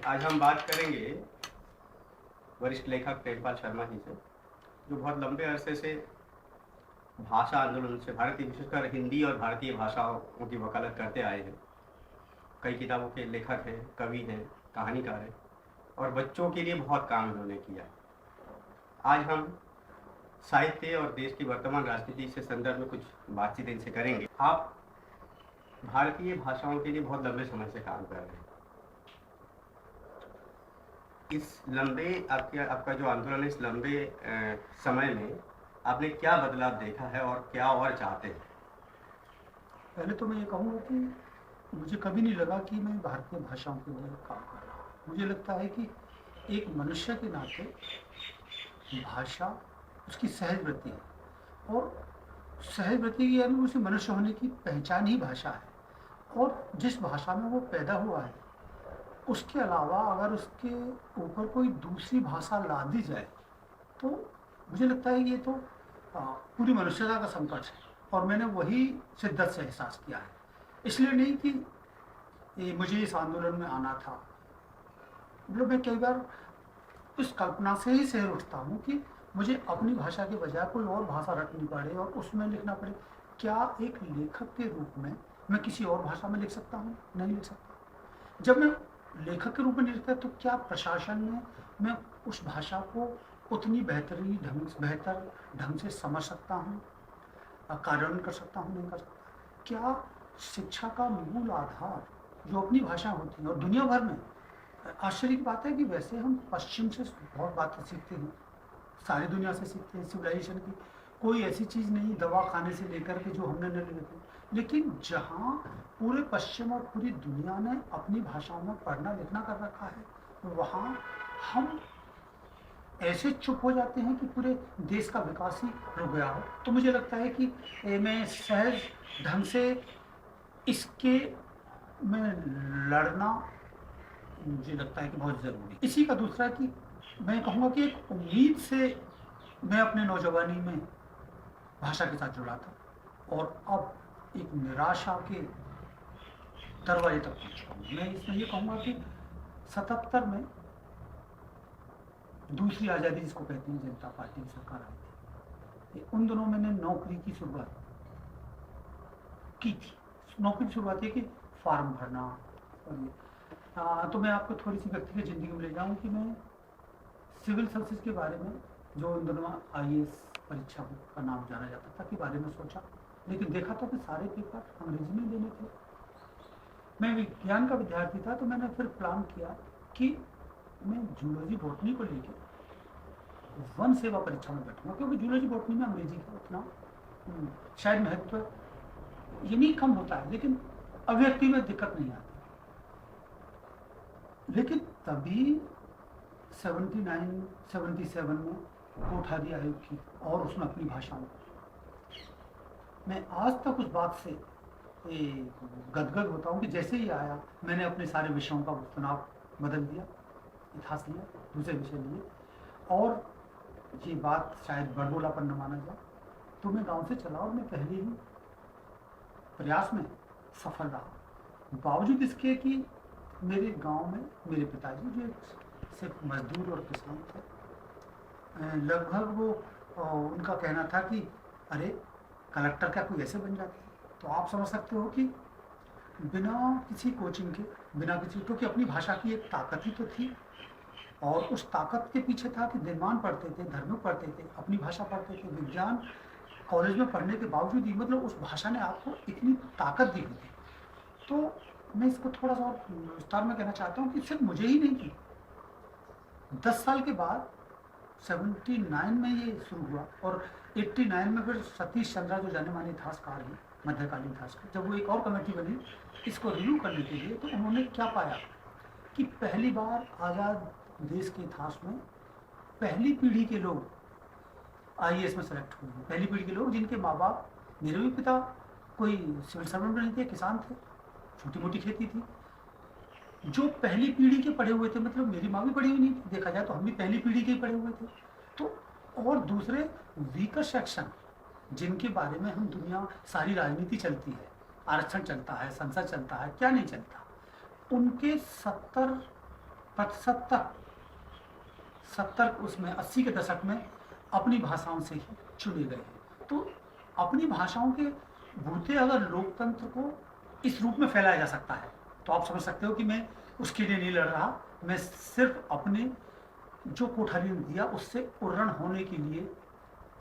आज हम बात करेंगे वरिष्ठ लेखक प्रेमपाल शर्मा जी से, जो बहुत लंबे अरसे से भाषा आंदोलन से भारतीय, विशेषकर हिंदी और भारतीय भाषाओं की वकालत करते आए हैं। कई किताबों के लेखक हैं, कवि हैं, कहानीकार हैं और बच्चों के लिए बहुत काम इन्होंने किया। आज हम साहित्य और देश की वर्तमान राजनीति से संदर्भ में कुछ बातचीत इनसे करेंगे। आप भारतीय भाषाओं के लिए बहुत लंबे समय से काम कर रहे हैं। इस लंबे आपका जो आंदोलन है, इस लंबे समय में आपने क्या बदलाव देखा है और क्या और चाहते हैं? पहले तो मैं ये कहूँगा कि मुझे कभी नहीं लगा कि मैं भारतीय भाषाओं के लिए काम कर रहा हूँ। मुझे लगता है कि एक मनुष्य के नाते भाषा उसकी सहज वृत्ति है और सहज वृत्ति की यानी उसे मनुष्य होने की पहचान ही भाषा है। और जिस भाषा में वो पैदा हुआ है उसके अलावा अगर उसके ऊपर कोई दूसरी भाषा ला दी जाए तो मुझे लगता है कि ये तो पूरी मनुष्यता का संकट है और मैंने वही शिद्दत से एहसास किया है। इसलिए नहीं कि मुझे इस आंदोलन में आना था, मतलब मैं कई बार इस कल्पना से ही शहर उठता हूँ कि मुझे अपनी भाषा के बजाय कोई और भाषा रटनी पड़े और उसमें लिखना पड़े। क्या एक लेखक के रूप में मैं किसी और भाषा में लिख सकता हूँ? नहीं लिख सकता। जब मैं लेखक के रूप में नहीं लिखता तो क्या प्रशासन में मैं उस भाषा को उतनी बेहतर ढंग से समझ सकता हूँ, कार्यान्वयन कर सकता हूँ? नहीं कर सकता। क्या शिक्षा का मूल आधार जो अपनी भाषा होती है और दुनिया भर में आश्चर्य की बात है कि वैसे हम पश्चिम से बहुत बातें सीखते हैं, सारी दुनिया से सीखते हैं सिविलाइजेशन की। कोई ऐसी चीज़ नहीं दवा खाने से लेकर के जो हमने नहीं लेते, लेकिन जहाँ पूरे पश्चिम और पूरी दुनिया ने अपनी भाषाओं में पढ़ना लिखना कर रखा है वहाँ हम ऐसे चुप हो जाते हैं कि पूरे देश का विकास ही रुक गया हो। तो मुझे लगता है कि मैं सहज ढंग से इसके में लड़ना मुझे लगता है कि बहुत ज़रूरी। इसी का दूसरा कि मैं कहूँगा कि एक उम्मीद से मैं अपने नौजवानी में भाषा के साथ जुड़ा था और अब एक निराशा के दरवाजे तक पहुँचा हूँ। मैं इसमें ये कहूँगा कि 77 में दूसरी आज़ादी जिसको कहते हैं जनता पार्टी की सरकार आई थी, उन दिनों मैंने नौकरी की शुरुआत की थी। नौकरी की शुरुआत है कि फॉर्म भरना और ये तो मैं आपको थोड़ी सी व्यक्तिगत ज़िंदगी में ले जाऊँ कि मैं सिविल सर्विसेज के बारे में जो उन दिनों IAS परीक्षा का नाम जाना जाता था के बारे में सोचा, लेकिन देखा तो कि सारे पेपर अंग्रेजी में देने थे। मैं विज्ञान का विद्यार्थी था तो मैंने फिर प्लान किया कि मैं जूलॉजी बॉटनी को लेकर वन सेवा परीक्षा में बैठूंगा, क्योंकि जूलॉजी बॉटनी में अंग्रेजी का उतना शायद महत्व ये नहीं कम होता है, लेकिन अभिव्यक्ति में दिक्कत नहीं आती। लेकिन तभी 77 में कोठारी आयोग की और उसमें अपनी भाषा में मैं आज तक उस बात से गदगद होता हूँ कि जैसे ही आया मैंने अपने सारे विषयों का चुनाव बदल दिया, इतिहास लिया, दूसरे विषय लिए। और ये बात शायद बड़बोलापन न माना जाए तो मैं गांव से चला और मैं पहले ही प्रयास में सफल रहा, बावजूद इसके कि मेरे गांव में मेरे पिताजी जो सिर्फ मजदूर और किसान थे, लगभग वो उनका कहना था कि अरे कलेक्टर क्या कोई ऐसे बन जाते हैं। तो आप समझ सकते हो कि बिना किसी कोचिंग के, बिना किसी, क्योंकि अपनी भाषा की एक ताकत ही तो थी और उस ताकत के पीछे था कि दिनमान पढ़ते थे, धर्म पढ़ते थे, अपनी भाषा पढ़ते थे, विज्ञान कॉलेज में पढ़ने के बावजूद ही मतलब उस भाषा ने आपको इतनी ताकत दी हुई थी। तो मैं इसको थोड़ा सा विस्तार में कहना चाहता हूँ कि सिर्फ मुझे ही नहीं की, 10 साल के बाद 79 में ये शुरू हुआ और 89 में फिर सतीश चंद्रा जो जाने माने इतिहासकार हैं, मध्यकालीन इतिहासकार, जब वो एक और कमेटी बनी इसको रिव्यू करने के लिए, तो उन्होंने क्या पाया कि पहली बार आज़ाद देश के इतिहास में पहली पीढ़ी के लोग IAS में सेलेक्ट हुए हैं। पहली पीढ़ी के लोग जिनके माँ बाप, मेरे भी पिता कोई सिविल सर्वेंट नहीं थे, किसान थे, छोटी मोटी खेती थी, जो पहली पीढ़ी के पढ़े हुए थे। मतलब मेरी माँ भी पढ़ी हुई नहीं थी, देखा जाए तो हम भी पहली पीढ़ी के ही पढ़े हुए थे। तो और दूसरे वीकर सेक्शन जिनके बारे में हम दुनिया सारी राजनीति चलती है, आरक्षण चलता है, संसद चलता है, क्या नहीं चलता, उनके 70 प्रतिशत तक 70 उसमें 80 के दशक में अपनी भाषाओं से ही चुने गए हैं। तो अपनी भाषाओं के बूते अगर लोकतंत्र को इस रूप में फैलाया जा सकता है तो आप समझ सकते हो कि मैं उसके लिए नहीं लड़ रहा, मैं सिर्फ अपने जो कोठारी ने दिया उससे उर्रण होने के लिए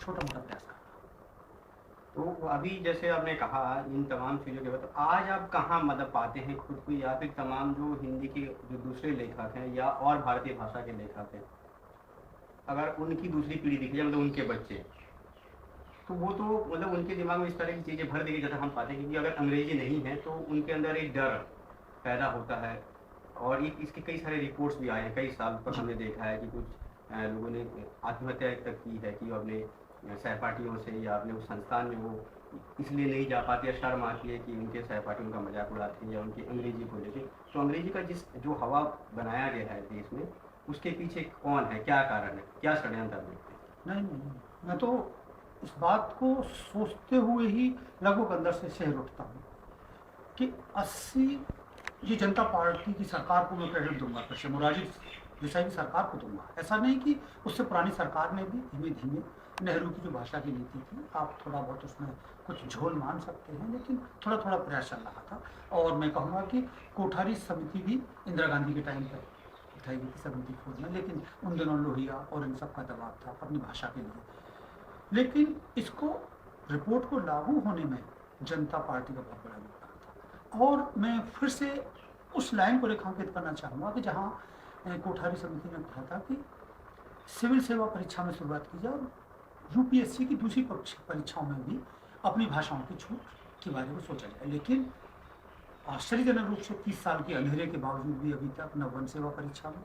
छोटा मोटा प्रयास कर रहा हूं। तो अभी जैसे आपने कहा इन तमाम चीज़ों के बाद, तो आज आप कहाँ मतलब पाते हैं खुद को, या फिर तमाम जो हिंदी के जो दूसरे लेखक हैं या और भारतीय भाषा के लेखक हैं, अगर उनकी दूसरी पीढ़ी दिखी जाए, मतलब उनके बच्चे, तो वो तो मतलब उनके दिमाग में इस तरह की चीज़ें भर देगी जैसा हम पाते हैं, क्योंकि अगर अंग्रेजी नहीं है तो उनके अंदर एक डर पैदा होता है। और इसके कई सारे रिपोर्ट्स भी आए हैं, कई साल तक हमने देखा है कि कुछ लोगों ने आत्महत्या तक की है कि वो अपने सहपाठियों से या अपने उस संस्थान में वो इसलिए नहीं जा पाते या शर्म आती है कि उनके सहपाठी उनका मजाक उड़ाते हैं या उनकी अंग्रेजी को लेकर। तो अंग्रेजी का जो हवा बनाया गया है देश में, उसके पीछे कौन है, क्या कारण है, क्या षड्यंत्र देखते हैं? नहीं, मैं तो इस बात को सोचते हुए ही लगभग अंदर से शहर उठता हूँ कि 80 ये जनता पार्टी की सरकार को मैं क्रेडिट दूंगा, कृष्ण मुरारी देसाई की सरकार को दूंगा। ऐसा नहीं कि उससे पुरानी सरकार ने भी धीमे धीमे नेहरू की जो भाषा की नीति थी, आप थोड़ा बहुत उसमें कुछ झोल मान सकते हैं, लेकिन थोड़ा थोड़ा प्रयास चल रहा था। और मैं कहूँगा कि कोठारी समिति भी इंदिरा गांधी के टाइम पर उठाई गई थी 74 में, लेकिन उन दिनों लोहिया और इन सब का दबाव था अपनी भाषा के लिए। लेकिन इसको रिपोर्ट को लागू होने में जनता पार्टी का बहुत बड़ा योगदान था। और मैं फिर से उस लाइन को रेखांकित करना चाहूँगा कि जहाँ कोठारी समिति ने कहा था कि सिविल सेवा परीक्षा में शुरुआत की जाए और यूपीएससी की दूसरी परीक्षाओं में भी अपनी भाषाओं की छूट के बारे में सोचा जाए। लेकिन आश्चर्यजनक रूप से 30 साल के अंधेरे के बावजूद भी अभी तक न वन सेवा परीक्षा में,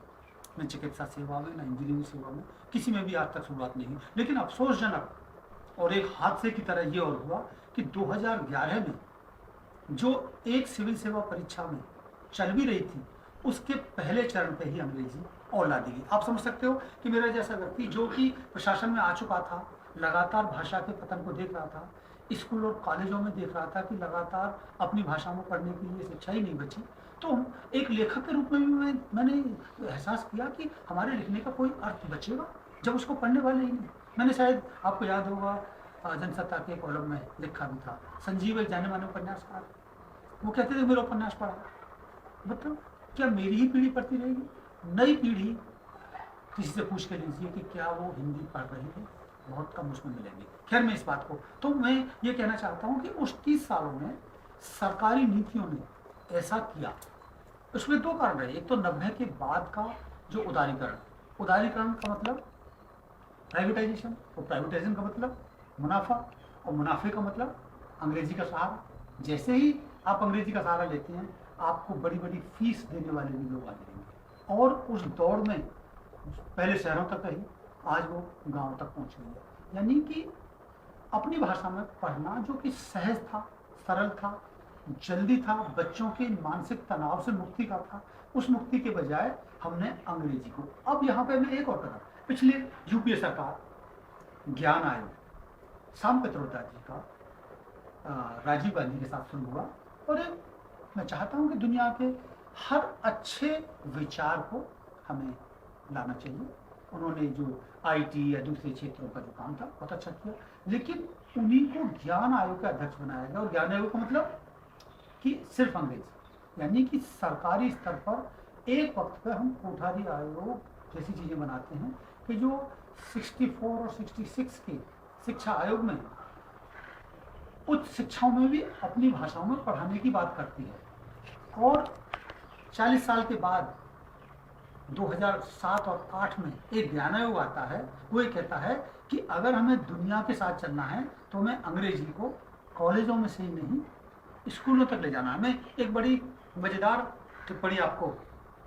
न चिकित्सा सेवा में, न इंजीनियरिंग सेवा में, किसी में भी आज तक शुरुआत नहीं हुई। लेकिन अफसोसजनक और एक हादसे की तरह ये और हुआ कि 2011 में जो एक सिविल सेवा परीक्षा में चल भी रही थी, उसके पहले चरण पे ही अंग्रेजी और ला दी गई। आप समझ सकते हो कि मेरा जैसा व्यक्ति जो कि प्रशासन में आ चुका था, लगातार भाषा के पतन को देख रहा था, स्कूल और कॉलेजों में देख रहा था कि लगातार अपनी भाषा में पढ़ने के लिए शिक्षा ही नहीं बची, तो एक लेखक के रूप में भी मैंने एहसास किया कि हमारे लिखने का कोई अर्थ बचेगा जब उसको पढ़ने वाले ही नहीं। मैंने शायद आपको याद होगा जनसत्ता के कॉलम में लिखा भी था, संजीव एक जाने माने उपन्यासकार, वो कहते थे मेरा उपन्यास पढ़ा। मतलब क्या मेरी ही पीढ़ी पढ़ती रहेगी? नई पीढ़ी किसी से पूछ के लीजिए कि क्या वो हिंदी पढ़ रही है, बहुत कम उसमें मिलेंगे। खैर मैं इस बात को तो मैं ये कहना चाहता हूँ कि उस 30 सालों में सरकारी नीतियों ने ऐसा किया। उसमें दो कारण रहे, एक तो 90 के बाद का जो उदारीकरण का मतलब प्राइवेटाइजेशन, और प्राइवेटाइजेशन का मतलब मुनाफा, और मुनाफे का मतलब अंग्रेजी का सहारा। जैसे ही आप अंग्रेजी का सहारा लेते हैं, आपको बड़ी बड़ी फीस देने वाले भी लोग आ जाएंगे, और उस दौड़ में पहले शहरों तक रही, आज वो गांव तक पहुंच गई है। यानी कि अपनी भाषा में पढ़ना जो कि सहज था, सरल था, जल्दी था, बच्चों के मानसिक तनाव से मुक्ति का था, उस मुक्ति के बजाय हमने अंग्रेजी को। अब यहाँ पे मैं एक और कदम, पिछले यूपीए सरकार ज्ञान आयोग शाम पित्रोदा जी का राजीव गांधी के साथ शुरू हुआ, और मैं चाहता हूँ कि दुनिया के हर अच्छे विचार को हमें लाना चाहिए। उन्होंने जो आईटी या दूसरे क्षेत्रों का जो काम था बहुत अच्छा किया, लेकिन उन्हीं को ज्ञान आयोग का अध्यक्ष बनाया गया। और ज्ञान आयोग का मतलब कि सिर्फ अंग्रेजी, यानी कि सरकारी स्तर पर एक वक्त पर हम कोठारी आयोग जैसी चीज़ें बनाते हैं कि जो 64 और 66 के शिक्षा आयोग में उच्च शिक्षाओं में भी अपनी भाषाओं में पढ़ाने की बात करती है। और 40 साल के बाद 2007 और 8 में एक ज्ञान आयोग आता है, वो ये कहता है कि अगर हमें दुनिया के साथ चलना है तो हमें अंग्रेजी को कॉलेजों में से ही नहीं स्कूलों तक ले जाना है। मैं एक बड़ी मज़ेदार टिप्पणी आपको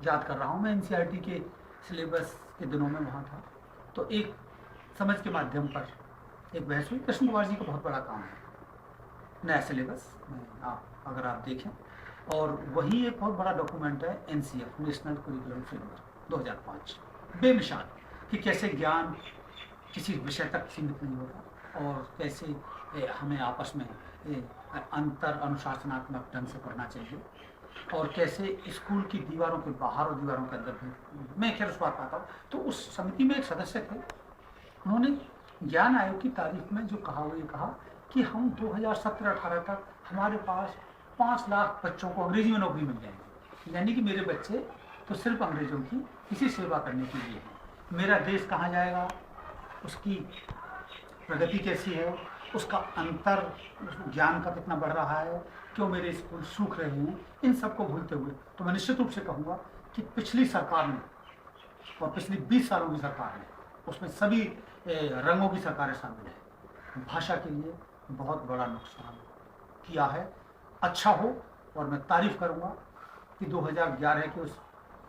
याद कर रहा हूँ। मैं एनसीईआरटी के सिलेबस के दिनों में वहाँ था, तो एक समझ के माध्यम पर एक बहस हुई। कृष्ण कुमार जी का बहुत बड़ा काम है नया सिलेबस में, अगर आप देखें, और वही एक बहुत बड़ा डॉक्यूमेंट है एनसीएफ, नेशनल करिकुलम फ्रेमवर्क 2005, बेमिसाल कि कैसे ज्ञान किसी विषय तक सीमित नहीं होता और कैसे हमें आपस में अंतर अनुशासनात्मक ढंग से पढ़ना चाहिए। और कैसे स्कूल की दीवारों के बाहर और दीवारों के अंदर भी, मैं खैर उस बात आता हूँ। तो उस समिति में एक सदस्य थे, उन्होंने ज्ञान आयोग की तारीफ में जो कहा वो ये कहा कि हम 2017-18 तक हमारे पास 5 लाख बच्चों को अंग्रेजी में नौकरी मिल जाएगी, यानी कि मेरे बच्चे तो सिर्फ अंग्रेजों की इसी सेवा करने के लिए हैं। मेरा देश कहाँ जाएगा, उसकी प्रगति कैसी है, उसका अंतर ज्ञान का कितना बढ़ रहा है, क्यों मेरे स्कूल सूख रहे हैं, इन सबको भूलते हुए तो मैं निश्चित रूप से कहूँगा कि पिछली सरकार ने और पिछली 20 सालों की सरकार ने, उसमें सभी रंगों की सरकारें शामिल हैं, भाषा के लिए बहुत बड़ा नुकसान किया है। अच्छा हो, और मैं तारीफ करूँगा कि 2011 के उस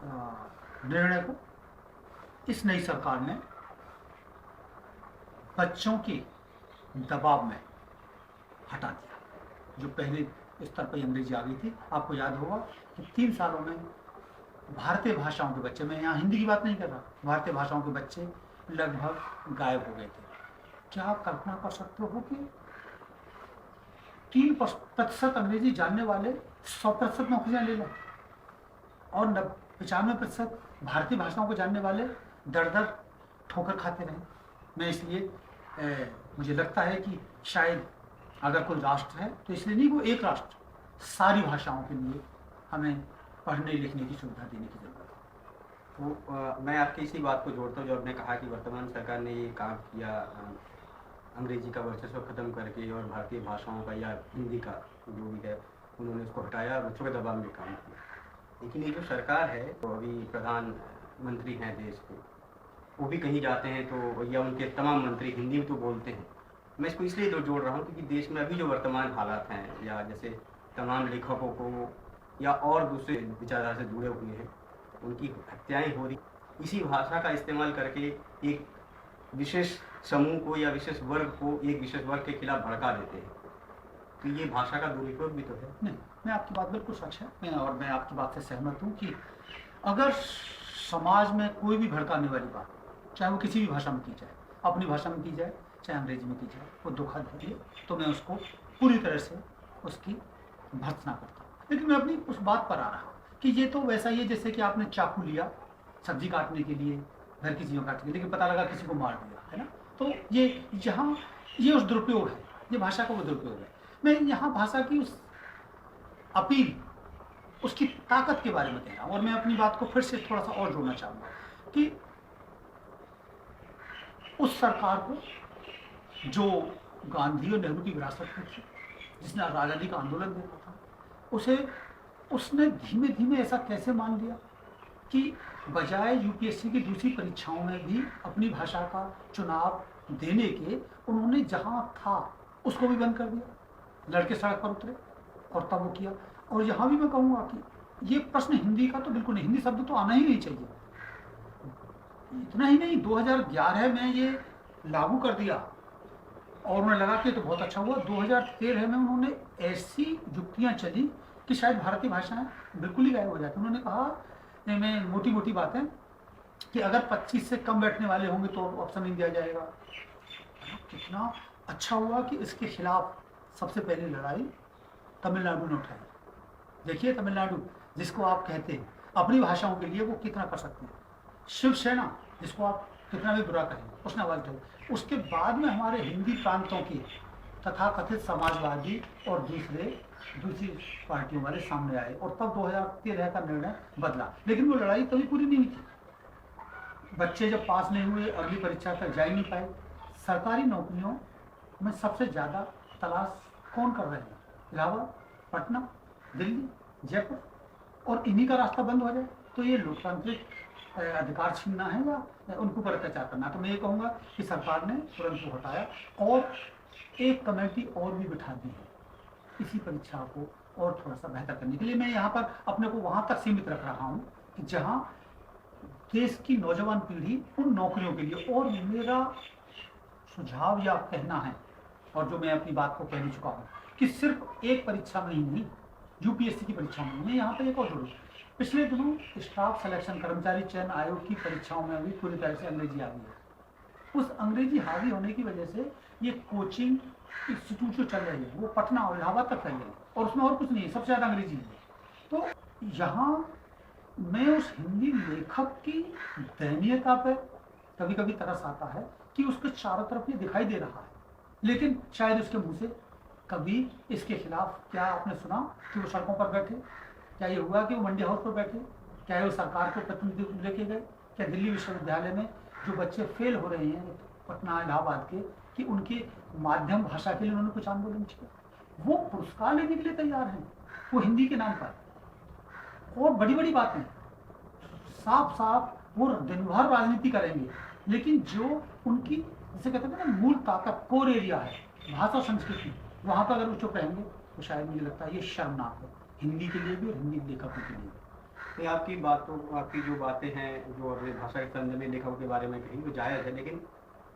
निर्णय को इस नई सरकार ने बच्चों के दबाव में हटा दिया। जो पहले स्तर पर अंग्रेजी आ गई थी, आपको याद होगा कि 3 सालों में भारतीय भाषाओं के बच्चे, मैं यहाँ हिंदी की बात नहीं कर रहा, भारतीय भाषाओं के बच्चे लगभग गायब हो गए थे। क्या आप कल्पना कर सकते हो कि 3% अंग्रेजी जानने वाले 100% नौकरियां ले लें, और 95% भारतीय भाषाओं को जानने वाले दर दर ठोकर खाते रहे। मैं इसलिए मुझे लगता है कि शायद अगर कोई राष्ट्र है तो इसलिए नहीं, वो एक राष्ट्र, सारी भाषाओं के लिए हमें पढ़ने लिखने की सुविधा देने की जरूरत है। तो मैं आपकी इसी बात को जोड़ता हूँ जो आपने कहा कि वर्तमान सरकार ने ये काम किया अंग्रेजी का वर्चस्व खत्म करके, और भारतीय भाषाओं का या हिंदी का जो भी है उन्होंने उसको हटाया, बच्चों के दबाव में काम किया। लेकिन ये जो सरकार है, तो अभी प्रधानमंत्री हैं देश के, वो भी कहीं जाते हैं तो, या उनके तमाम मंत्री हिंदी में तो बोलते हैं। मैं इसको इसलिए जोड़ रहा हूँ क्योंकि देश में अभी जो वर्तमान हालात हैं, या जैसे तमाम लेखकों को या और दूसरे विचारधारा से जुड़े हुए हैं, उनकी हत्याएं हो रही, इसी भाषा का इस्तेमाल करके एक विशेष समूह को या विशेष वर्ग को एक विशेष वर्ग के खिलाफ भड़का देते हैं। तो ये भाषा का दुरुपयोग भी तो है। नहीं, मैं आपकी बात बिल्कुल सच है, और मैं आपकी बात से सहमत हूँ कि अगर समाज में कोई भी भड़काने वाली बात, चाहे वो किसी भी भाषा में की जाए, अपनी भाषा में की जाए चाहे अंग्रेजी में की जाए, वो दुखद है, तो मैं उसको पूरी तरह से उसकी भर्त्सना करता हूँ। लेकिन मैं अपनी उस बात पर आ रहा हूँ कि ये तो वैसा ही है जैसे कि आपने चाकू लिया सब्जी काटने के लिए, घर की चीज़ों काटने के लिए, लेकिन पता लगा किसी को मार दिया, है ना। तो ये यहाँ ये उस दुरुपयोग है, ये भाषा का वो दुरुपयोग है। मैं यहाँ भाषा की उस अपील, उसकी ताकत के बारे में कह रहा हूँ, और मैं अपनी बात को फिर से थोड़ा सा और जोड़ना चाहूँगा कि उस सरकार को जो गांधी और नेहरू की विरासत में थी, जिसने आज़ादी का आंदोलन देखा था, उसने धीमे धीमे ऐसा कैसे मान लिया कि बजाय यूपीएससी की दूसरी परीक्षाओं में भी अपनी भाषा का चुनाव देने के, उन्होंने जहां था उसको भी बंद कर दिया, लड़के सड़क पर उतरे और तब वो किया। और यहाँ भी मैं कहूँगा कि ये प्रश्न हिंदी का तो बिल्कुल नहीं, हिंदी शब्द तो आना ही नहीं चाहिए। इतना ही नहीं, 2011 में ये लागू कर दिया और उन्हें लगा कि तो बहुत अच्छा हुआ। 2013 में उन्होंने ऐसी युक्तियाँ चली कि शायद भारतीय भाषाएं बिल्कुल ही गायब हो जाती। उन्होंने कहा, में मोटी मोटी बातें, कि अगर 25 से कम बैठने वाले होंगे तो ऑप्शन नहीं दिया जाएगा। कितना अच्छा हुआ कि इसके खिलाफ सबसे पहले लड़ाई तमिलनाडु ने उठाई। देखिए तमिलनाडु, जिसको आप कहते हैं अपनी भाषाओं के लिए वो कितना कर सकते हैं। शिवसेना, जिसको आप कितना भी बुरा कहें, उसने आवाज उठाई। उसके बाद में हमारे हिंदी प्रांतों के तथाकथित समाजवादी और दूसरी पार्टियों वाले सामने आए, और तब 2013 का निर्णय बदला। लेकिन वो लड़ाई कभी पूरी नहीं हुई थी। बच्चे जब पास नहीं हुए, अगली परीक्षा तक जा ही नहीं पाए। सरकारी नौकरियों में सबसे ज़्यादा तलाश कौन कर रहे हैं? इलाहाबाद, पटना, दिल्ली, जयपुर, और इन्हीं का रास्ता बंद हो जाए तो ये लोकतांत्रिक अधिकार छीनना है या उनके ऊपर अत्याचार करना। तो मैं ये कहूँगा कि सरकार ने तुरंत वो हटाया, और एक कमेटी और भी बिठा दी है इसी परीक्षा को और थोड़ा सा बेहतर करने के लिए। मैं यहाँ पर अपने को वहाँ तक सीमित रख रहा हूँ कि जहाँ देश की नौजवान पीढ़ी उन नौकरियों के लिए, और मेरा सुझाव या कहना है, और जो मैं अपनी बात को कहने चुका हूँ, कि सिर्फ एक परीक्षा में ही नहीं, यूपीएससी की परीक्षा में नहीं, यहाँ पर एक और जरूर, पिछले दिनों स्टाफ सिलेक्शन कर्मचारी चयन आयोग की परीक्षाओं में भी पूरी तरह से अंग्रेजी आ गई है। उस अंग्रेजी हावी होने की वजह से ये कोचिंग इंस्टीट्यूट जो चल रही है वो पटना और इलाहाबाद तक फैल गई, और उसमें और कुछ नहीं है, सबसे ज़्यादा अंग्रेजी है। तो यहाँ मैं उस हिंदी लेखक की दयनीयता पे कभी कभी तरस आता है कि उसके चारों तरफ ये दिखाई दे रहा है, लेकिन शायद उसके मुंह से कभी इसके खिलाफ, क्या आपने सुना कि वो सड़कों पर बैठे? क्या ये हुआ कि वो मंडी हाउस पर बैठे? क्या वो सरकार को प्रतिनिधि लेके गए? क्या दिल्ली विश्वविद्यालय में जो बच्चे फेल हो रहे हैं पटना इलाहाबाद के, कि उनके माध्यम भाषा के लिए उन्होंने कुछ आंदोलन किया? वो पुरस्कार लेने के लिए तैयार हैं, वो हिंदी के नाम पर। और बड़ी बड़ी बातें साफ साफ वो दिन भर राजनीति करेंगे, लेकिन जो उनकी जैसे कहते हैं ना मूल ताकत, कोर एरिया है भाषा संस्कृति, वहां पर अगर वो चुप रहेंगे तो शायद मुझे लगता है ये शर्मनाक है हिंदी के लिए भी और हिंदी लेखकों के लिए भी। नहीं, आपकी बातों, आपकी जो बातें हैं जो अपने भाषा के संबंध में लेखकों के बारे में कही वो जायज़ है, लेकिन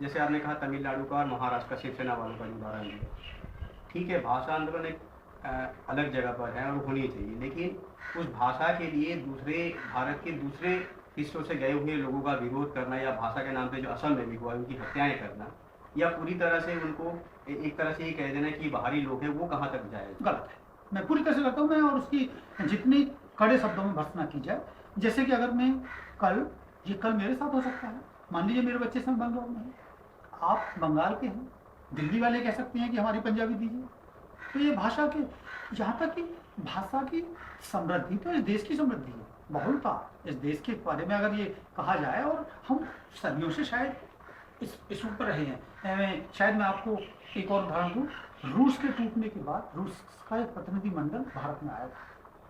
जैसे आपने कहा तमिलनाडु का और महाराष्ट्र का शिवसेना वालों का जो उदाहरण दिया, ठीक है, भाषा आंदोलन एक अलग जगह पर है और होनी चाहिए, लेकिन उस भाषा के लिए दूसरे भारत के दूसरे हिस्सों से गए हुए लोगों का विरोध करना या भाषा के नाम पे जो असम में भी हुआ उनकी हत्याएं करना या पूरी तरह से उनको एक तरह से ये कह देना कि बाहरी लोग हैं, वो कहाँ तक जाए? गलत है, मैं पूरी तरह से करता हूँ मैं, और उसकी जितनी कड़े शब्दों में भर्त्सना की जाए। जैसे कि अगर मैं कल मेरे साथ हो सकता है, मान लीजिए मेरे बच्चे से बंगाल में है, आप बंगाल के हैं, दिल्ली वाले कह सकते हैं कि हमारी पंजाबी दीजिए। तो ये भाषा के, यहाँ तक कि भाषा की समृद्धि तो इस देश की समृद्धि है, बहुलता इस देश के बारे में अगर ये कहा जाए, और हम सदियों से शायद इस ऊपर रहे हैं। शायद मैं आपको एक और उदाहरण दूँ, रूस के टूटने के बाद रूस का एक प्रतिनिधिमंडल भारत में आया था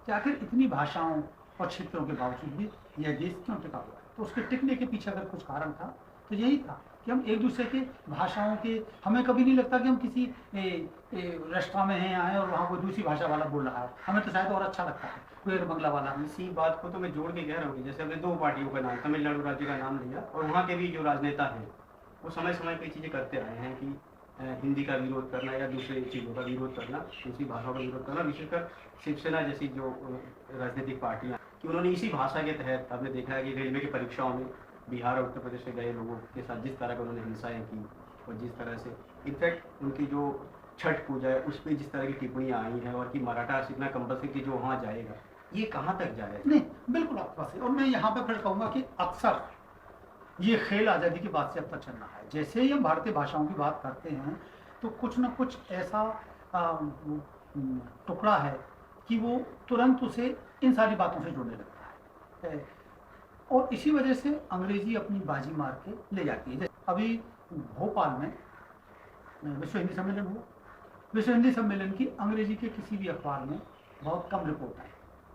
कि आखिर इतनी भाषाओं और क्षेत्रों के बावजूद भी यह देश क्यों टिका हुआ है। तो उसके टिकने के पीछे अगर कुछ कारण था तो यही था कि हम एक दूसरे के भाषाओं के, हमें कभी नहीं लगता कि हम किसी रेस्टोरेंट में हैं आए और वहाँ कोई दूसरी भाषा वाला बोल रहा है, हमें तो शायद और अच्छा लगता है कोई बंगला वाला। इसी बात को तो मैं जोड़ के कह रहा हूँ कि जैसे हमने दो पार्टियों का नाम, तमिलनाडु राज्य का नाम लिया, और वहाँ के भी जो राजनेता हैं वो समय समय पर चीज़ें करते आए हैं कि हिंदी का विरोध करना या दूसरे चीज़ों का विरोध करना, दूसरी भाषाओं का विरोध करना, विशेषकर शिवसेना जैसी जो राजनीतिक पार्टियाँ, कि उन्होंने इसी भाषा के तहत आपने देखा है कि रेलवे की परीक्षाओं में बिहार और उत्तर प्रदेश से गए लोगों के साथ जिस तरह का उन्होंने हिंसाएँ की, और जिस तरह से इनफैक्ट उनकी जो छठ पूजा है उस पर जिस तरह की टिप्पणियाँ आई हैं, और कि मराठा सीखना कंपल्सरी कि जो वहाँ जाएगा, ये कहाँ तक जाएगा? नहीं, बिल्कुल आपके पास है। और मैं यहाँ पर फिर कहूँगा कि अक्सर ये खेल आज़ादी की बात से अब तक चल रहा है। जैसे ही हम भारतीय भाषाओं की बात करते हैं तो कुछ न कुछ ऐसा टुकड़ा है कि वो तुरंत उसे इन सारी बातों से जोड़ने लगता है, और इसी वजह से अंग्रेजी अपनी बाजी मार के ले जाती है। जैसे अभी भोपाल में विश्व हिंदी सम्मेलन हुआ, विश्व हिंदी सम्मेलन की अंग्रेजी के किसी भी अखबार में बहुत कम रिपोर्ट आई,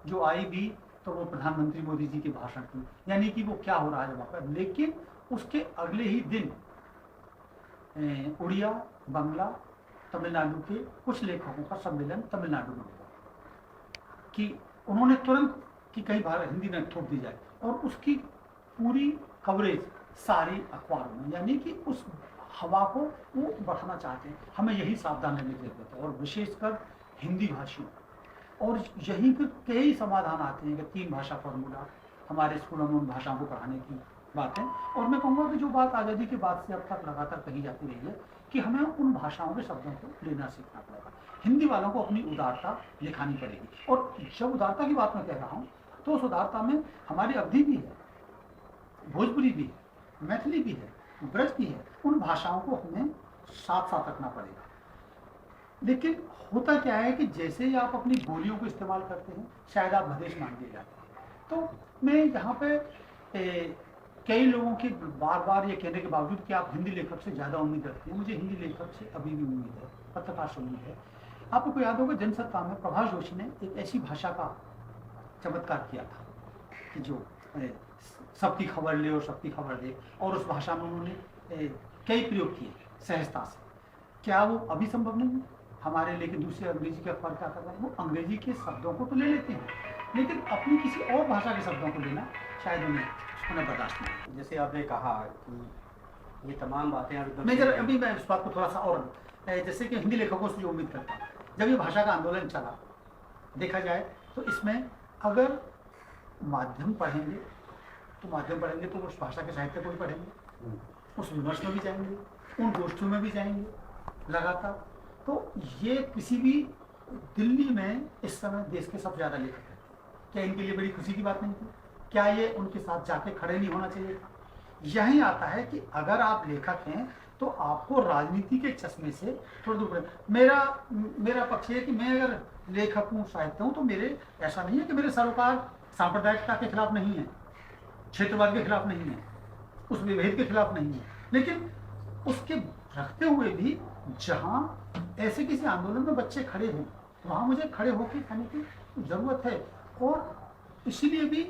जो आई भी तो वो प्रधानमंत्री मोदी जी के भाषण की, यानी कि वो क्या हो रहा है वहाँ पर। लेकिन उसके अगले ही दिन उड़िया, बंगला, तमिलनाडु के कुछ लेखकों का सम्मेलन तमिलनाडु में हुआ कि उन्होंने तुरंत कि कहीं बार हिंदी में थोप दी जाए, और उसकी पूरी कवरेज सारी अखबारों में, यानी कि उस हवा को वो बढ़ाना चाहते हैं। हमें यही सावधान रहने की जरूरत है, और विशेषकर हिंदी भाषियों। और यहीं पर कई समाधान आते हैं कि 3 भाषा फॉर्मूला, हमारे स्कूलों में उन भाषाओं को पढ़ाने की बात है। और मैं कहूँगा कि जो बात आज़ादी के बाद से अब तक लगातार कही जाती रही है कि हमें उन भाषाओं के शब्दों को लेना सीखना पड़ेगा। हिंदी वालों को अपनी उदारता दिखानी पड़ेगी, और जब उदारता की बात मैं कह रहा हूँ तो उस उदारता में हमारी अवधी भी है, भोजपुरी भी है, मैथिली भी है, ब्रज भी है। उन भाषाओं को हमें साथ साथ रखना पड़ेगा। लेकिन होता क्या है कि जैसे ही आप अपनी बोलियों को इस्तेमाल करते हैं, शायद आप भदेश मान दिए जाते हैं। तो मैं यहाँ पे कई लोगों के बार बार ये कहने के बावजूद कि आप हिंदी लेखक से ज़्यादा उम्मीद रखते हैं, मुझे हिंदी लेखक से अभी भी उम्मीद है, पत्रकार से उम्मीद है। आपको याद होगा जनसत्ता में प्रभाष जोशी ने एक ऐसी भाषा का चमत्कार किया था कि जो सबकी खबर ले और सबकी खबर दे, और उस भाषा में उन्होंने कई प्रयोग किए सहजता से। क्या वो अभी संभव नहीं है हमारे? लेकिन दूसरे अंग्रेजी के अखबार क्या कर रहे हैं, वो अंग्रेजी के शब्दों को तो ले लेते हैं, लेकिन अपनी किसी और भाषा के शब्दों को लेना शायद उन्हें बर्दाश्त नहीं। जैसे आपने कहा कि ये तमाम बातें मैं जरा अभी मैं इस बात को थोड़ा सा और, जैसे कि हिंदी लेखकों से जो उम्मीद करता हूँ, जब ये भाषा का आंदोलन चला, देखा जाए तो इसमें अगर माध्यम पढ़ेंगे तो उस भाषा के साहित्य को भी पढ़ेंगे, उस विमर्श में भी जाएंगे, उन गोष्ठियों में भी जाएंगे लगातार। तो ये किसी भी, दिल्ली में इस समय देश के सबसे ज़्यादा लेखक हैं, क्या इनके लिए बड़ी खुशी की बात नहीं थी? क्या ये उनके साथ जाके खड़े नहीं होना चाहिए? यही आता है कि अगर आप लेखक हैं तो आपको राजनीति के चश्मे से थोड़ा दूर रहे। मेरा पक्ष ये है कि मैं अगर लेखक हूँ, साहित्य हूँ, तो मेरे ऐसा नहीं है कि मेरे सरोकार सांप्रदायिकता के खिलाफ नहीं है, क्षेत्रवाद के खिलाफ नहीं है, उस विभेद के खिलाफ नहीं है, लेकिन उसके रखते हुए भी जहाँ ऐसे किसी आंदोलन में बच्चे खड़े हैं वहाँ मुझे खड़े होकर कहने की जरूरत है। और इसीलिए भी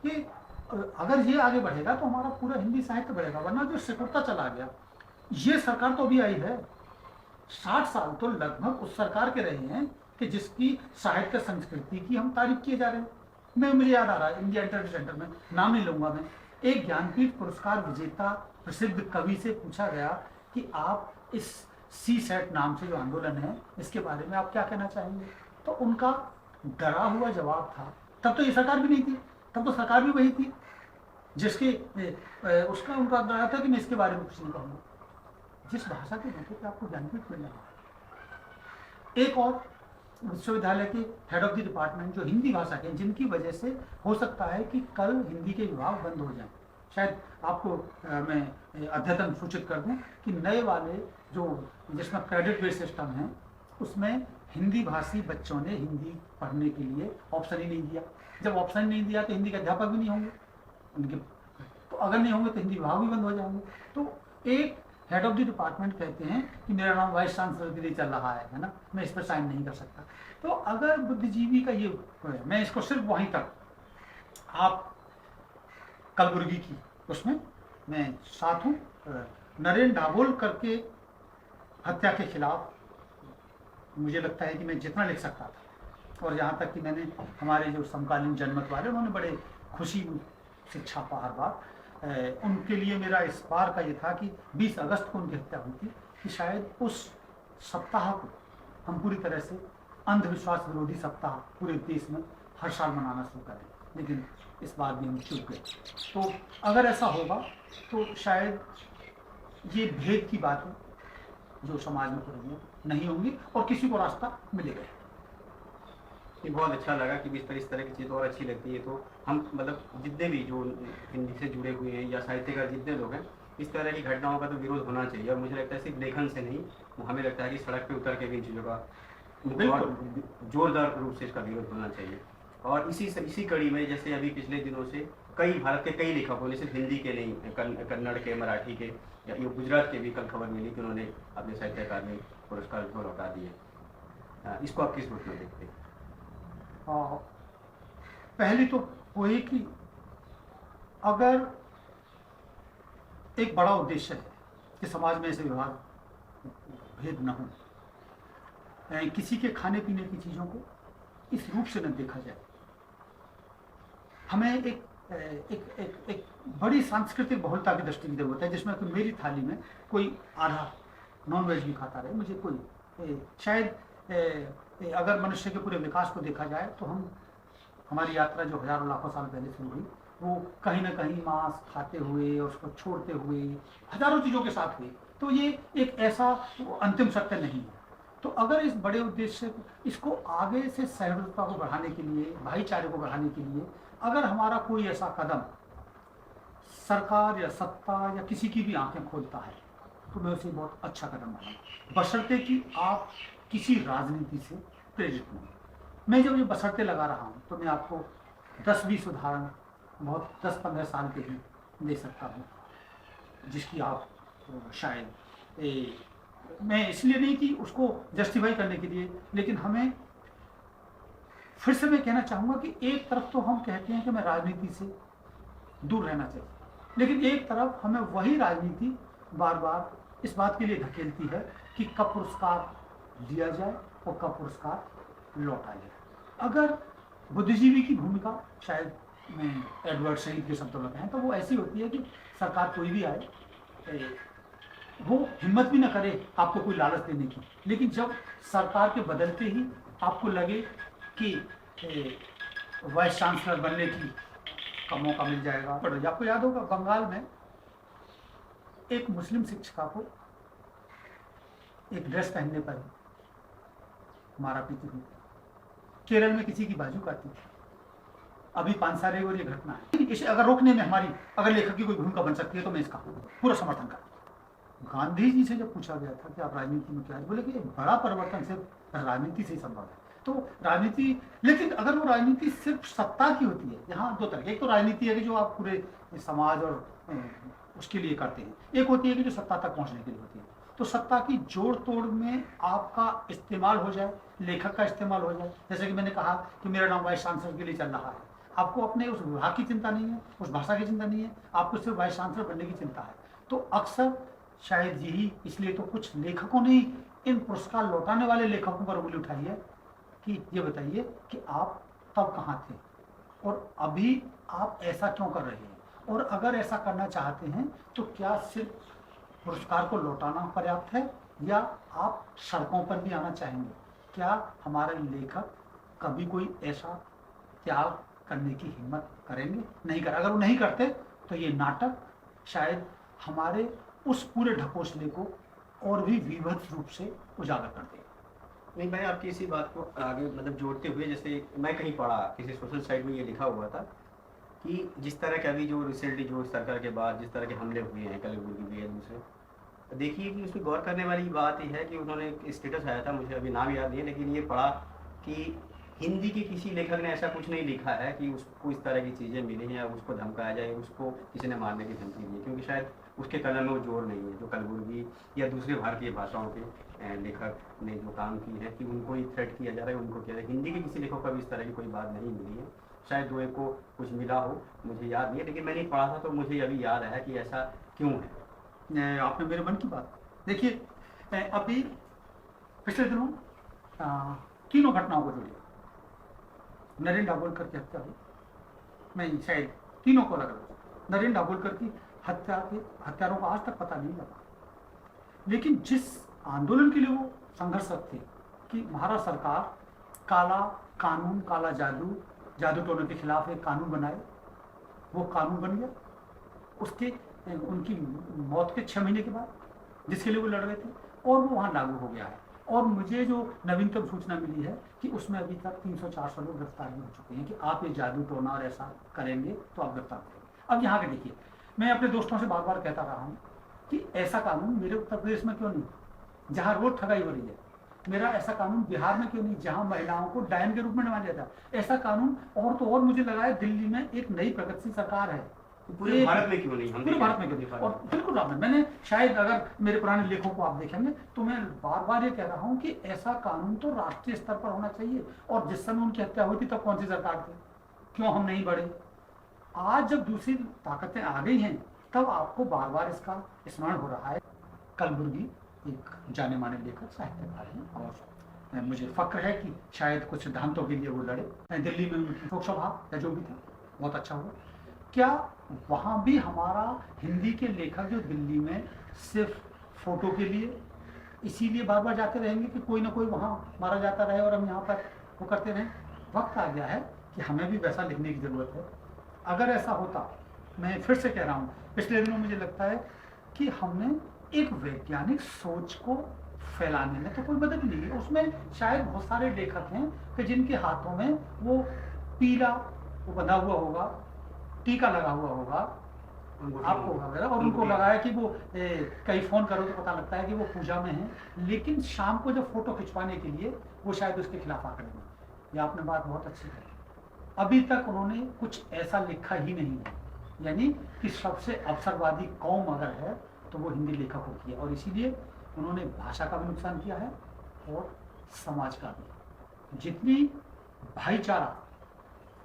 कि अगर ये आगे बढ़ेगा तो हमारा पूरा हिंदी साहित्य बढ़ेगा, वरना जो सिकुड़ता चला गया, ये सरकार तो अभी आई है, 60 साल तो लगभग उस सरकार के रहे हैं कि जिसकी साहित्य संस्कृति की हम तारीफ किए जा रहे हैं। मुझे याद आ रहा है, इंडिया इंटरनेट सेंटर में, नाम नहीं लूंगा मैं, एक ज्ञानपीठ पुरस्कार विजेता प्रसिद्ध कवि से पूछा गया कि आप इस सी सेट नाम से जो आंदोलन है इसके बारे में आप क्या कहना चाहेंगे? तो उनका डरा हुआ जवाब था, तब तो ये सरकार भी नहीं थी, तब तो सरकार भी वही थी जिसके उसका उनका डरा था कि मैं इसके बारे में कुछ नहीं कहूँगा। जिस भाषा के मुद्दे पे आपको ज्ञानपीठ मिल रहा है, एक और विश्वविद्यालय के हेड ऑफ द डिपार्टमेंट जो हिंदी भाषा के, जिनकी वजह से हो सकता है कि कल हिंदी के विभाग बंद हो जाएं। शायद आपको मैं अद्यतन सूचित कर दूं कि नए वाले जो जिसमें क्रेडिट बेस्ड सिस्टम है उसमें हिंदी भाषी बच्चों ने हिंदी पढ़ने के लिए ऑप्शन ही नहीं दिया। जब ऑप्शन नहीं दिया तो हिंदी के अध्यापक भी नहीं होंगे उनके, तो अगर नहीं होंगे तो हिंदी विभाग भी बंद हो जाएंगे। तो एक हेड ऑफ द डिपार्टमेंट कहते हैं कि मेरा नाम वाइस चांसलर के लिए चल रहा है ना, मैं इस पर साइन नहीं कर सकता। तो अगर बुद्धिजीवी का ये, मैं इसको सिर्फ वहीं तक, आप कलबुर्गी की उसमें मैं साथ हूँ, नरेंद्र दाभोलकर के हत्या के खिलाफ मुझे लगता है कि मैं जितना लिख सकता था, और यहाँ तक कि मैंने हमारे जो समकालीन जनमत वाले उन्होंने बड़े खुशी से छापा हर बार, उनके लिए मेरा इस बार का ये था कि 20 अगस्त को उनकी हत्या हुई थी, कि शायद उस सप्ताह को हम पूरी तरह से अंधविश्वास विरोधी सप्ताह पूरे देश में हर साल मनाना शुरू करें, लेकिन इस बार भी हम चुप गए। तो अगर ऐसा होगा तो शायद ये भेद की बातें जो समाज में हो रही है नहीं होंगी और किसी को रास्ता मिलेगा। ये बहुत अच्छा लगा कि इस तरह की चीज़ और अच्छी लगती है। तो हम मतलब जितने भी जो हिंदी से जुड़े हुए हैं या साहित्यकार जितने लोग हैं, इस तरह की घटनाओं का तो विरोध होना चाहिए। और मुझे लगता है सिर्फ लेखन से नहीं, हमें लगता है कि सड़क पे उतर के भी इन चीज़ों का जोरदार रूप से इसका विरोध होना चाहिए। और इसी कड़ी में जैसे अभी पिछले दिनों से कई भारत के कई लेखकों ने, सिर्फ हिंदी के नहीं, कन्नड़ के, मराठी के या गुजरात के भी कल खबर मिली कि उन्होंने अपने साहित्य अकादमी पुरस्कार को लौटा दिए। इसको आप किस रूप में देखते हैं? पहली तो वो है कि अगर एक बड़ा उद्देश्य है कि समाज में ऐसे विभाग भेद न हो, किसी के खाने पीने की चीज़ों को इस रूप से न देखा जाए, हमें एक बड़ी सांस्कृतिक बहुलता की दृष्टि की जरूरत है, जिसमें कि मेरी थाली में कोई आधा नॉन वेज भी खाता रहे, मुझे कोई शायद अगर मनुष्य के पूरे विकास को देखा जाए तो हमारी यात्रा जो हजारों लाखों साल पहले शुरू हुई वो कहीं ना कहीं मांस खाते हुए और उसको छोड़ते हुए हजारों चीज़ों के साथ हुई। तो ये एक ऐसा अंतिम सत्य नहीं है। तो अगर इस बड़े उद्देश्य इसको आगे से सहृदयता को बढ़ाने के लिए, भाईचारे को बढ़ाने के लिए अगर हमारा कोई ऐसा कदम सरकार या सत्ता या किसी की भी आंखें खोलता है तो मैं उसे बहुत अच्छा कदम मानूंगा, बशर्ते कि आप किसी राजनीति से प्रेरित नहीं। मैं जब ये बशर्ते लगा रहा हूँ तो मैं आपको 10-20 उदाहरण बहुत 10-15 साल के ही दे सकता हूँ, जिसकी आप शायद मैं इसलिए नहीं कि उसको जस्टिफाई करने के लिए, लेकिन हमें फिर से मैं कहना चाहूँगा कि एक तरफ तो हम कहते हैं कि मैं राजनीति से दूर रहना चाहिए, लेकिन एक तरफ हमें वही राजनीति बार बार इस बात के लिए धकेलती है कि कब पुरस्कार दिया जाए और कब पुरस्कार लौटा जाए। अगर बुद्धिजीवी की भूमिका, शायद मैं एडवर्ड सईद के शब्दों में कहें तो वो ऐसी होती है कि सरकार कोई भी आए वो हिम्मत भी ना करे आपको कोई लालच देने की, लेकिन जब सरकार के बदलते ही आपको लगे कि वाइस चांसलर बनने का मौका मिल जाएगा। पर आपको याद होगा बंगाल में एक मुस्लिम शिक्षिका को एक ड्रेस पहनने पर मारा पीटी हुई, केरल में किसी की बाजू काटी थी, अभी पानसारे और ये घटना है, इसे अगर रोकने में हमारी अगर लेखक की कोई भूमिका बन सकती है तो मैं इसका पूरा समर्थन करता हूँ। गांधी जी से जब पूछा गया था कि आप राजनीति में क्या है, बोले कि एक बड़ा परिवर्तन सिर्फ राजनीति से ही संभव है। तो राजनीति, लेकिन अगर वो राजनीति सिर्फ सत्ता की होती है, यहाँ दो तरह, एक तो राजनीति है कि जो आप पूरे समाज और उसके लिए करते हैं, एक होती है कि जो सत्ता तक पहुंचने के लिए होती है। तो सत्ता की जोड़ तोड़ में आपका इस्तेमाल हो जाए, लेखक का इस्तेमाल हो जाए, जैसे कि मैंने कहा कि मेरा नाम वाइस चांसलर के लिए चल रहा है, आपको अपने उस विभाग की चिंता नहीं है, उस भाषा की चिंता नहीं है, आपको सिर्फ वाइस चांसलर बनने की चिंता है। तो अक्सर शायद यही इसलिए तो कुछ लेखकों ने इन पुरस्कार लौटाने वाले लेखकों पर उंगली उठाई है कि ये बताइए कि आप तब कहाँ थे और अभी आप ऐसा क्यों कर रहे हैं, और अगर ऐसा करना चाहते हैं तो क्या सिर्फ पुरस्कार को लौटाना पर्याप्त है या आप सड़कों पर भी आना चाहेंगे? क्या हमारे लेखक कभी कोई ऐसा त्याग करने की हिम्मत करेंगे? नहीं कर, अगर वो नहीं करते तो ये नाटक शायद हमारे उस पूरे ढकोसले को और भी विभत्स रूप से उजागर कर देगा। नहीं भाई, आपकी इसी बात को आगे मतलब जोड़ते हुए, जैसे मैं कहीं पढ़ा किसी सोशल साइट में ये लिखा हुआ था कि जिस तरह के अभी जो रिसेंटली जो सरकार के बाद जिस तरह के हमले हुए हैं कलबुर्गी में या दूसरे, देखिए कि उसमें गौर करने वाली बात यह है कि उन्होंने एक स्टेटस आया था, मुझे अभी नाम याद नहीं है, लेकिन ये पढ़ा कि हिंदी के किसी लेखक ने ऐसा कुछ नहीं लिखा है कि उसको इस तरह की चीज़ें मिली हैं या उसको धमकाया जाए, उसको किसी ने मारने की धमकी दी है, क्योंकि शायद उसके कलम में वो जोर नहीं है जो कलबुर्गी या दूसरे भारतीय भाषाओं के लेखक ने जो काम की है कि उनको ही थ्रेट किया जा रहा है, उनको किया जाए। हिंदी के किसी लेखक का भी इस तरह की कोई बात नहीं मिली है, शायद दो एक को कुछ मिला हो, मुझे याद नहीं है, लेकिन मैंने पढ़ा था तो मुझे अभी याद आया कि ऐसा क्यों है। आपने मेरे मन की बात देखिए, अभी पिछले दिनों तीनों घटनाओं को जोड़िए। नरेंद्र दाभोलकर की हत्या हुई, मैं शायद तीनों को लगा, नरेंद्र दाभोलकर की हत्या के हत्यारों का आज तक पता नहीं लगा, लेकिन जिस आंदोलन के लिए वो संघर्षरत थे कि महाराष्ट्र सरकार काला कानून, काला जादू, जादू टोने के खिलाफ एक कानून बनाए, वो कानून बन गया। उसके उनकी मौत के 6 महीने के बाद, जिसके लिए वो लड़ रहे थे, और वो वहाँ लागू हो गया है। और मुझे जो नवीनतम सूचना मिली है कि उसमें अभी तक 300-400 लोग गिरफ्तार हो चुके हैं कि आप ये जादू टोना और ऐसा करेंगे तो आप गिरफ्तार करेंगे। अब यहाँ के देखिए, मैं अपने दोस्तों से बार बार कहता रहा हूँ कि ऐसा कानून मेरे उत्तर प्रदेश में क्यों नहीं, जहाँ रोज ठगाई हो रही है। मेरा ऐसा कानून बिहार में क्यों नहीं, जहाँ महिलाओं को डायन के रूप में नवाजा जाता है। ऐसा कानून और तो और मुझे लगा है दिल्ली में एक नई प्रगतिशील सरकार है, पूरे भारत में क्यों नहीं, हम पूरे भारत में क्यों नहीं। और बिल्कुल आपने, मैंने शायद अगर मेरे पुराने लेखों को आप देखेंगे तो मैं बार बार ये कह रहा हूँ कि ऐसा कानून तो राष्ट्रीय स्तर पर होना चाहिए। और जिस समय उनकी हत्या हुई थी तब कौन सी सरकार थी, क्यों हम नहीं बढ़े? आज जब दूसरी ताकतें आ गई हैं तब आपको बार बार इसका स्मरण हो रहा है। कलबुर्गी एक जाने माने लेखक साहित्यकार हैं और मुझे फक्र है कि शायद कुछ सिद्धांतों के लिए वो लड़े। दिल्ली में उनकी शोक सभा या जो भी था बहुत अच्छा हुआ। क्या वहाँ भी हमारा हिंदी के लेखक जो दिल्ली में सिर्फ फोटो के लिए इसीलिए बार बार जाते रहेंगे कि कोई ना कोई वहाँ मारा जाता रहे और हम यहाँ पर वो करते रहें? वक्त आ गया है कि हमें भी वैसा लिखने की ज़रूरत है। अगर ऐसा होता, मैं फिर से कह रहा हूँ, पिछले दिनों मुझे लगता है कि हमने एक वैज्ञानिक सोच को फैलाने में तो कोई मदद नहीं है। उसमें शायद बहुत सारे लेखक हैं कि जिनके हाथों में वो पीला वो बंधा हुआ होगा, टीका लगा हुआ होगा आपको वगैरह, और उनको लगा है कि वो कहीं फोन करो तो पता लगता है कि वो पूजा में है, लेकिन शाम को जब फोटो खिंचवाने के लिए वो शायद उसके खिलाफ आकर नहीं। ये आपने बात बहुत अच्छी कही, अभी तक उन्होंने कुछ ऐसा लिखा ही नहीं है। यानी कि सबसे अवसरवादी कौम अगर है तो वो हिंदी लेखकों की है, और इसीलिए उन्होंने भाषा का भी नुकसान किया है और समाज का भी। जितनी भाईचारा,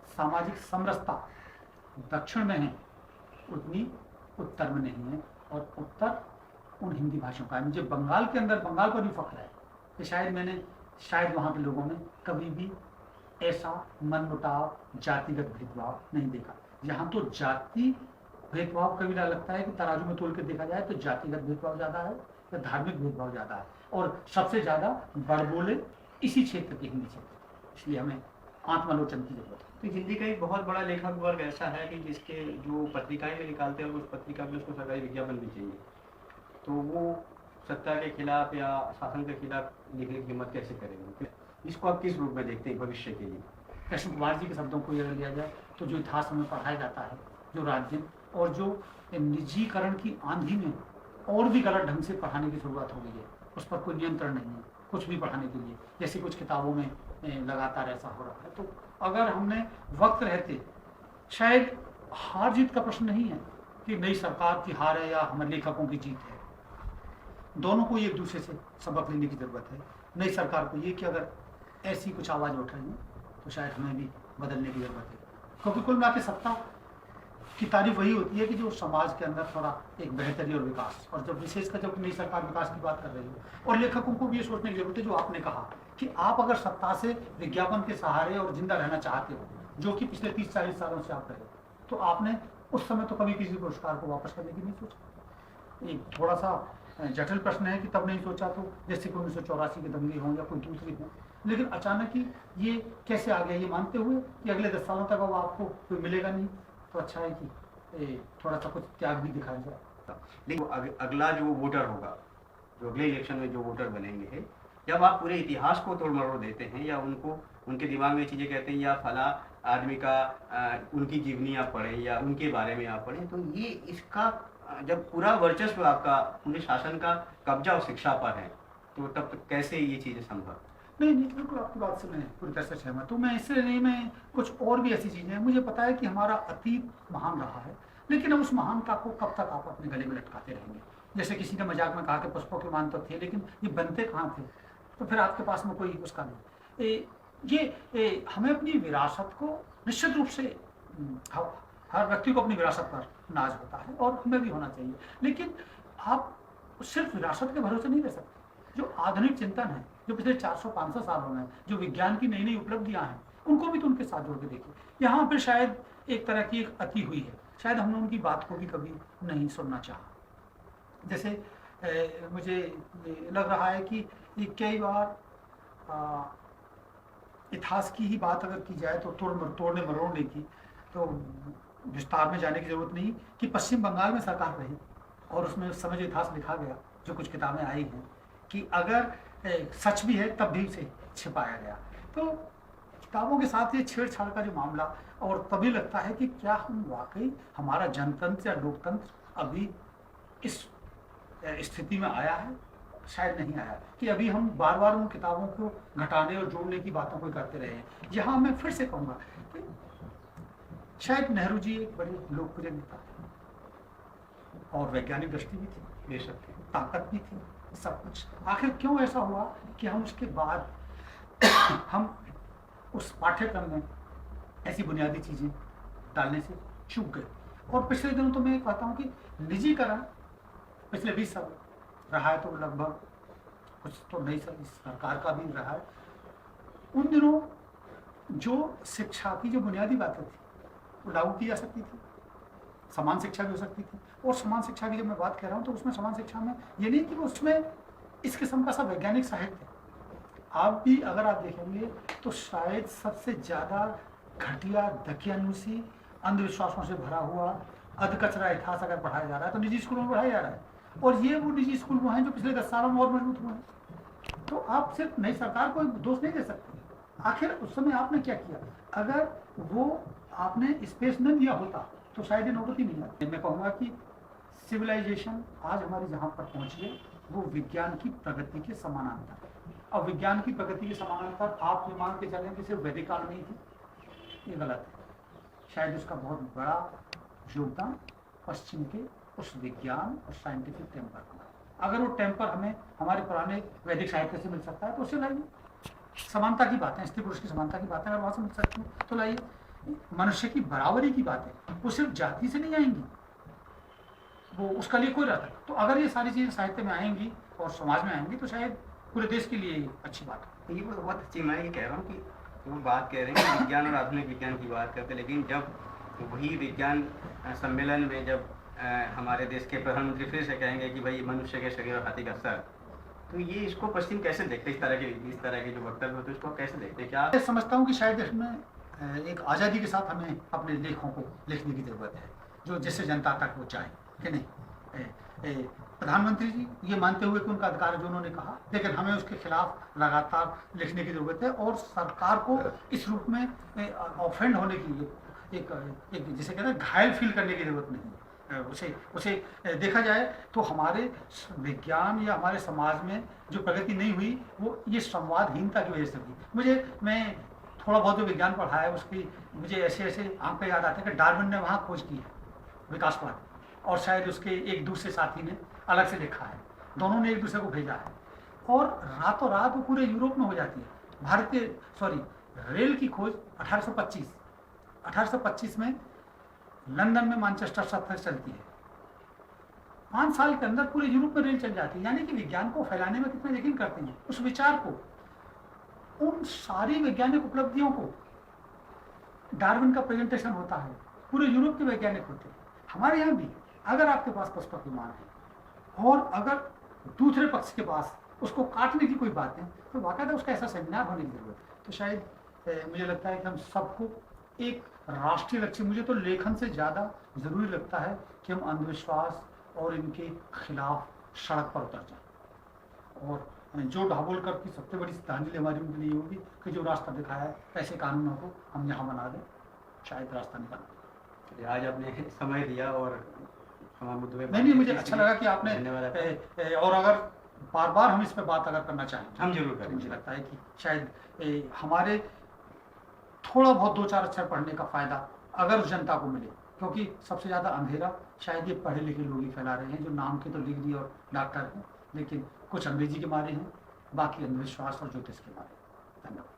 सामाजिक समरसता दक्षिण में है उतनी उत्तर में नहीं है, और उत्तर उन हिंदी भाषाओं का है। मुझे बंगाल के अंदर, बंगाल पर भी फख्र है कि शायद वहाँ के लोगों में कभी भी ऐसा मनमुटाव, जातिगत भेदभाव नहीं देखा। यहाँ तो जाति भेदभाव कभी लगता है कि तराजू में तोल के देखा जाए तो जातिगत भेदभाव ज़्यादा है या धार्मिक भेदभाव ज़्यादा है, और सबसे ज़्यादा बड़बोले इसी क्षेत्र के हिंदी क्षेत्र। इसलिए हमें आत्मालोचन की जरूरत है। तो हिंदी का एक बहुत बड़ा लेखक वर्ग ऐसा है कि जिसके जो पत्रिकाएं में निकालते हैं उस पत्रिका में उसको सरकारी विज्ञापन भी चाहिए, तो वो सत्ता के खिलाफ या शासन के खिलाफ लिखने की हिम्मत कैसे करेंगे? इसको आप किस रूप में देखते हैं भविष्य के लिए? कृष्ण कुमार जी के शब्दों को अगर लिया जाए तो जो इतिहास हमें पढ़ाया जाता है, जो राज्य और जो निजीकरण की आंधी में और भी गलत ढंग से पढ़ाने की शुरुआत हो गई है, उस पर कोई नियंत्रण नहीं है कुछ भी पढ़ाने के लिए, जैसे कुछ किताबों में लगातार ऐसा हो रहा है। तो अगर हमने वक्त रहते, शायद हार जीत का प्रश्न नहीं है कि नई सरकार की हार है या हमारे लेखकों की जीत है, दोनों को एक दूसरे से सबक लेने की जरूरत है। नई सरकार को ये कि अगर ऐसी कुछ आवाज उठ रही है तो शायद हमें भी बदलने की जरूरत है, क्योंकि कुल मिला के सत्ता की तारीफ वही होती है कि जो समाज के अंदर थोड़ा एक बेहतरी और विकास, और जब विशेषकर जब नई सरकार विकास की बात कर रही है, और लेखकों को भी ये सोचने की जरूरत है जो आपने कहा कि आप अगर सत्ता से विज्ञापन के सहारे और जिंदा रहना चाहते हो, जो कि पिछले 30-40 सालों से आप रहे, तो आपने उस समय तो कभी किसी पुरस्कार को वापस करने की नहीं सोचा। एक थोड़ा सा जटिल प्रश्न है कि तब नहीं सोचा, तो जैसे कि 1984 के दंगे हों या कोई दूसरी हो, लेकिन अचानक ही ये कैसे आ गया, ये मानते हुए कि अगले 10 सालों तक अब आपको कोई मिलेगा नहीं, तो अच्छा है कि थोड़ा सा कुछ त्याग भी दिखाया जाए। लेकिन अगला जो वोटर होगा, जो अगले इलेक्शन में जो वोटर बनेंगे, जब आप पूरे इतिहास को तोड़ मरोड़ देते हैं या उनको उनके दिमाग में चीज़ें कहते हैं या फला आदमी का उनकी जीवनी आप पढ़ें या उनके बारे में आप पढ़ें, तो ये इसका जब पूरा वर्चस्व आपका पूरे शासन का कब्जा और शिक्षा पर है, तो तब कैसे ये चीज़ें संभव? नहीं, बिल्कुल आपकी बात से मैं पूरी तरह से सहमत हूँ। मैं इससे नहीं, मैं कुछ और भी ऐसी चीज़ें हैं, मुझे पता है कि हमारा अतीत महान रहा है, लेकिन अब उस महानता को कब तक आप अपने गले में लटकाते रहेंगे। जैसे किसी ने मजाक में कहा कि पुष्पों के मान तो थे, लेकिन ये बनते कहाँ थे, तो फिर आपके पास में कोई उसका नहीं। हमें अपनी विरासत को निश्चित रूप से हर व्यक्ति को अपनी विरासत पर नाज होता है और हमें भी होना चाहिए, लेकिन आप सिर्फ विरासत के भरोसे नहीं रह सकते। जो आधुनिक चिंतन है, जो पिछले 400-500 सालों में जो विज्ञान की नई नई उपलब्धियां हैं, उनको भी तो उनके साथ जोड़ के देखिए। यहाँ पर शायद एक तरह की एक अति हुई है, शायद हमने उनकी बात को भी कभी नहीं सुनना चाहा। जैसे मुझे लग रहा है कि कई बार इतिहास की ही बात अगर की जाए तो तोड़ने मरोड़ने की, तो विस्तार में जाने की जरूरत नहीं कि पश्चिम बंगाल में सरकार रही और उसमें उस समय जो इतिहास लिखा गया, जो कुछ किताबें आई हैं, कि अगर सच भी है तब भी उसे छिपाया गया। तो किताबों के साथ ये छेड़छाड़ का जो मामला, और तभी लगता है कि क्या हम वाकई हमारा जनतंत्र या लोकतंत्र अभी इस स्थिति में आया है? शायद नहीं आया, कि अभी हम बार बार उन किताबों को घटाने और जोड़ने की बातों को करते रहे हैं। यहाँ मैं फिर से कहूँगा कि शायद नेहरू जी एक बड़े लोकप्रिय नेता थे और वैज्ञानिक दृष्टि भी थी, बेशक ताकत भी थी, सब कुछ। आखिर क्यों ऐसा हुआ कि हम उसके बाद हम उस पाठ्यक्रम में ऐसी बुनियादी चीजें डालने से चूक गए। और पिछले दिनों तो मैं कहता हूँ कि निजीकरण पिछले 20 साल रहा है, तो लगभग कुछ तो नई सरकार का भी रहा है। उन दिनों जो शिक्षा की जो बुनियादी बातें थी वो लागू की जा सकती थी, समान शिक्षा भी हो सकती थी। और समान शिक्षा की जब मैं बात कर रहा हूँ तो उसमें समान शिक्षा में ये नहीं कि उसमें इस किस्म का सब वैज्ञानिक साहित्य, आप भी अगर आप देखेंगे तो शायद सबसे ज़्यादा घटिया, दकियानुसी, अंधविश्वासों से भरा हुआ अधकचरा इतिहास अगर पढ़ाया जा रहा है तो निजी स्कूलों में पढ़ाया जा रहा है, और ये वो निजी स्कूल वो हैं जो पिछले 10 सालों में और मजबूत हुए हैं। तो आप सिर्फ नई सरकार को दोष नहीं दे सकते। आखिर उस समय आपने क्या किया? अगर वो आपने स्पेस न दिया होता तो शायद ये नौबत ही नहीं आती। मैं कहूँगा कि सिविलाइजेशन आज हमारी जहाँ पर पहुँची है वो विज्ञान की प्रगति के समानांतर है। अब विज्ञान की प्रगति के समानांतर आप ये मान के चलें कि सिर्फ वैदिक काल में ही थी, ये गलत है। शायद उसका बहुत बड़ा योगदान पश्चिम के उस विज्ञान और साइंटिफिक टेम्पर का। अगर वो टेम्पर हमें हमारे पुराने वैदिक साहित्य से मिल सकता है तो उससे लाइए। समानता की बातें, स्त्री पुरुष की समानता की बातें अगर वहाँ से मिल सकती हैं तो लाइए। मनुष्य की बराबरी की बातें वो सिर्फ जाति से नहीं आएंगी, वो उसका लिए कोई रहता है। तो अगर ये सारी चीज़ें साहित्य में आएंगी और समाज में आएंगी तो शायद पूरे देश के लिए अच्छी बात है। ये बहुत अच्छी, मैं ये कह रहा हूँ कि वो बात कह रहे हैं कि विज्ञान और आधुनिक विज्ञान की बात करते, लेकिन जब वही विज्ञान सम्मेलन में जब हमारे देश के प्रधानमंत्री फिर से कहेंगे कि भाई मनुष्य के शरीर और हाथी का सर, तो ये इसको पश्चिम कैसे देखते? इस तरह के जो वक्तव्य होते इसको कैसे देखते? क्या मैं समझता हूँ कि शायद इसमें एक आज़ादी के साथ हमें अपने लेखों को लिखने की ज़रूरत है, जो जिससे जनता तक वो चाहे कि नहीं प्रधानमंत्री जी ये मानते हुए कि उनका अधिकार है जो उन्होंने कहा, लेकिन हमें उसके खिलाफ लगातार लिखने की जरूरत है और सरकार को इस रूप में ऑफेंड होने की एक एक जिसे कहते हैं घायल फील करने की जरूरत नहीं है। उसे उसे देखा जाए तो हमारे विज्ञान या हमारे समाज में जो प्रगति नहीं हुई वो ये संवादहीनता की वजह से हुई। मैं थोड़ा बहुत जो विज्ञान पढ़ा है उसकी मुझे ऐसे ऐसे आंकड़े याद आते हैं कि डार्विन ने वहाँ खोज की है विकासवाद, और शायद उसके एक दूसरे साथी ने अलग से लिखा है, दोनों ने एक दूसरे को भेजा है और रातों रात वो पूरे यूरोप में हो जाती है। रेल की खोज 1825 में लंदन में मैनचेस्टर तक चलती है। 5 साल के अंदर पूरे यूरोप में रेल चल जाती है। यानी कि विज्ञान को फैलाने में कितना यकीन करते हैं, उस विचार को, उन सारी वैज्ञानिक उपलब्धियों को डार्विन का प्रेजेंटेशन होता है, पूरे यूरोप के वैज्ञानिक होते हैं। हमारे यहाँ भी अगर आपके पास पुष्पक विमान है और अगर दूसरे पक्ष के पास उसको काटने की कोई बात है तो वाकई उसका ऐसा सेमिनार होने की जरूरत है। तो शायद मुझे लगता है कि हम सबको एक राष्ट्रीय लक्ष्य, मुझे तो लेखन से ज़्यादा ज़रूरी लगता है कि हम अंधविश्वास और इनके खिलाफ सड़क पर उतर जाए। और जो दाभोलकर की सबसे बड़ी श्रद्धांजलि हमारी उनके लिए होगी कि जो रास्ता दिखाया है ऐसे कानूनों को हम यहाँ बना दें, शायद रास्ता निकल। आज आपने समय दिया और हमारे मुद्दे में नहीं, मुझे अच्छा लगा कि आपने धन्यवाद। और अगर बार बार हम इस पर बात अगर करना चाहें हम जरूर करेंगे। मुझे लगता है कि शायद हमारे थोड़ा बहुत 2-4 अक्षर पढ़ने का फायदा अगर उस जनता को मिले, क्योंकि सबसे ज़्यादा अंधेरा शायद ये पढ़े लिखे लोग ही फैला रहे हैं, जो नाम के तो डिग्री और डॉक्टर हैं लेकिन कुछ अंग्रेजी के मारे हैं, बाकी अंधविश्वास और ज्योतिष के मारे। धन्यवाद।